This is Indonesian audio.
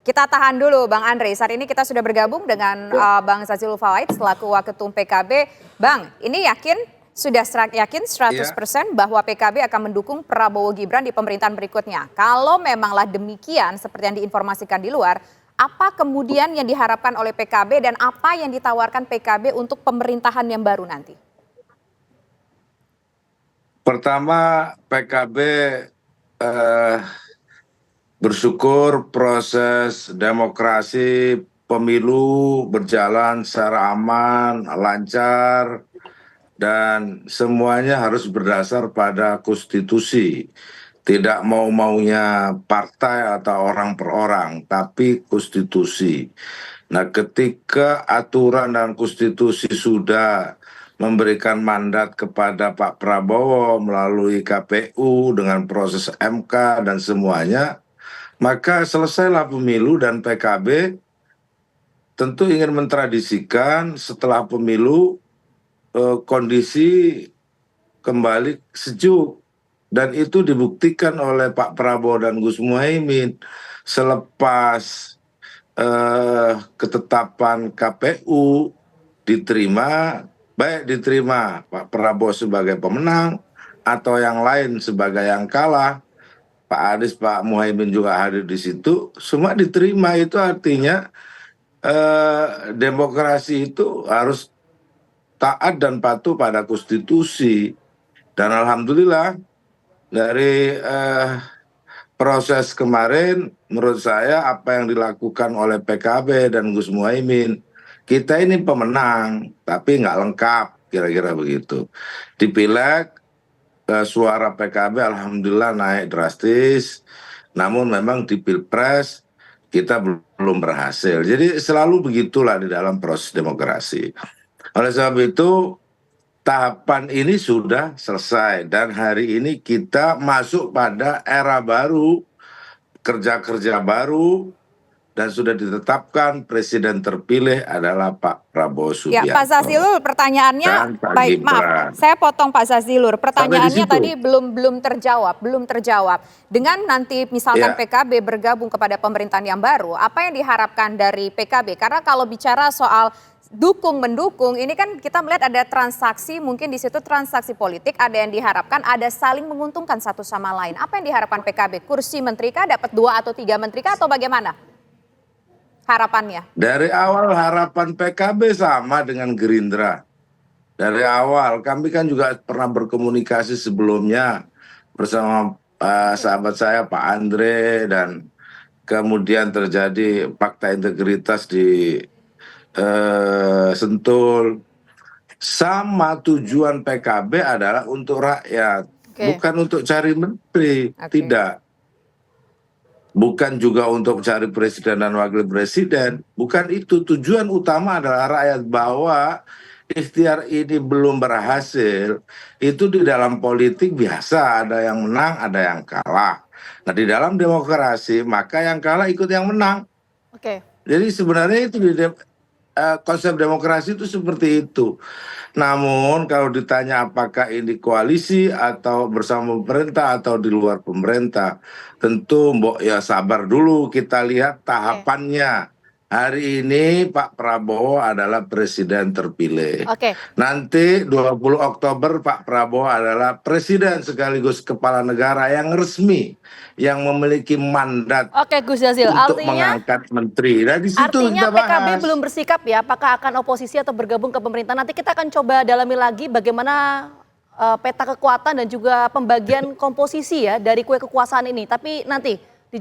Kita tahan dulu Bang Andre. Saat ini kita sudah bergabung dengan Bang Zazilul Fawait selaku Waketum PKB. Bang, ini sudah yakin 100% bahwa PKB akan mendukung Prabowo Gibran di pemerintahan berikutnya. Kalau memanglah demikian seperti yang diinformasikan di luar, apa kemudian yang diharapkan oleh PKB dan apa yang ditawarkan PKB untuk pemerintahan yang baru nanti? Pertama, PKB bersyukur proses demokrasi pemilu berjalan secara aman, lancar, dan semuanya harus berdasar pada konstitusi. Tidak mau-maunya partai atau orang per orang, tapi konstitusi. Nah, ketika aturan dan konstitusi sudah memberikan mandat kepada Pak Prabowo melalui KPU dengan proses MK dan semuanya, maka selesailah pemilu dan PKB tentu ingin mentradisikan setelah pemilu kondisi kembali sejuk. Dan itu dibuktikan oleh Pak Prabowo dan Gus Muhaimin selepas ketetapan KPU diterima, baik diterima Pak Prabowo sebagai pemenang atau yang lain sebagai yang kalah. Pak Anies, Pak Muhaimin juga hadir di situ, semua diterima. Itu artinya demokrasi itu harus taat dan patuh pada konstitusi. Dan alhamdulillah dari proses kemarin, menurut saya apa yang dilakukan oleh PKB dan Gus Muhaimin, kita ini pemenang, tapi nggak lengkap, kira-kira begitu. Di Pileg, suara PKB alhamdulillah naik drastis, namun memang di Pilpres kita belum berhasil. Jadi selalu begitulah di dalam proses demokrasi. Oleh sebab itu tahapan ini sudah selesai dan hari ini kita masuk pada era baru, kerja-kerja baru, dan sudah ditetapkan presiden terpilih adalah Pak Prabowo Subianto. Ya, Pak Zazilul, pertanyaannya, baik, maaf, saya potong Pak Zazilul. Pertanyaannya tadi belum terjawab. Dengan nanti misalkan PKB bergabung kepada pemerintahan yang baru, apa yang diharapkan dari PKB? Karena kalau bicara soal dukung-mendukung, ini kan kita melihat ada transaksi, mungkin di situ transaksi politik, ada yang diharapkan, ada saling menguntungkan satu sama lain. Apa yang diharapkan PKB? Kursi menteri kah, dapat 2 atau 3 menteri kah, atau bagaimana harapannya? Dari awal harapan PKB sama dengan Gerindra. Dari awal kami kan juga pernah berkomunikasi sebelumnya bersama sahabat saya Pak Andre, dan kemudian terjadi fakta integritas di Sentul. Sama tujuan PKB adalah untuk rakyat, bukan untuk cari menteri, tidak. Bukan juga untuk cari presiden dan wakil presiden, bukan itu. Tujuan utama adalah rakyat, bahwa ikhtiar ini belum berhasil. Itu di dalam politik biasa, ada yang menang, ada yang kalah. Nah, di dalam demokrasi, maka yang kalah ikut yang menang. Jadi sebenarnya itu konsep demokrasi itu seperti itu. Namun kalau ditanya apakah ini koalisi atau bersama pemerintah atau di luar pemerintah, tentu mbok ya sabar dulu, kita lihat tahapannya. Hari ini Pak Prabowo adalah presiden terpilih. Nanti 20 Oktober Pak Prabowo adalah presiden sekaligus kepala negara yang resmi, yang memiliki mandat Gus Jazil, untuk mengangkat menteri. Nah, di situ artinya PKB belum bersikap ya, apakah akan oposisi atau bergabung ke pemerintah. Nanti kita akan coba dalami lagi bagaimana peta kekuatan dan juga pembagian komposisi ya dari kue kekuasaan ini. Tapi nanti